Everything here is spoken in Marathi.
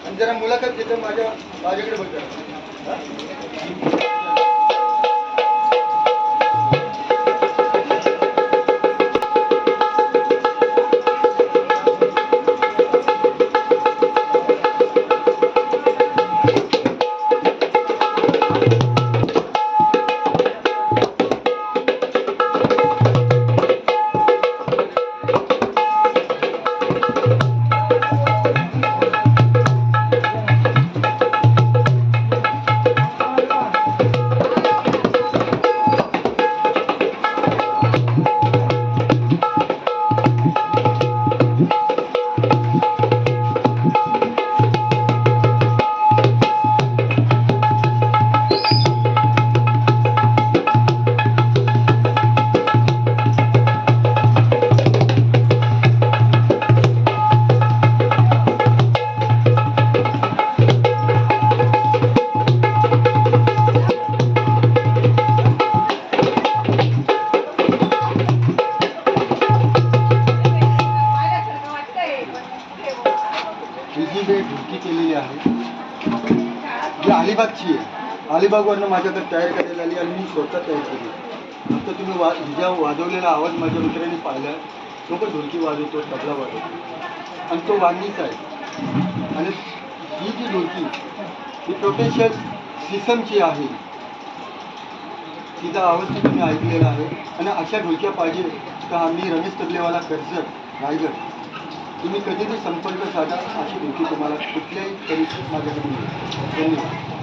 आणि जरा मुलाखत घेतो माझ्याकडे बघा. ही जी काही ढुलकी केलेली आहे जी अलिबागची आहे, अलिबागवरनं माझ्याकडे तयार करायला आली आणि मी स्वतः तयार केली. फक्त तुम्ही हिच्या वाजवलेला आवाज माझ्या मित्रांनी पाहिला. तो पण ढोलकी वाजवतो, तबला वाजवतो आणि तो वांगीचा आहे. आणि ही जी ढोलकी ही प्रोटेन्शियल सिस्टमची आहे. तिचा आवाज तुम्ही ऐकलेला आहे. आणि अशा ढोलक्या पाहिजे तर आम्ही रमेश तबलेवाला कर्जत रायगड, तुम्ही कधीही संपर्क साधा. अशी ढोलकी तुम्हाला कुठल्याही परिस्थितीत माझ्याकडे मिळेल. धन्यवाद.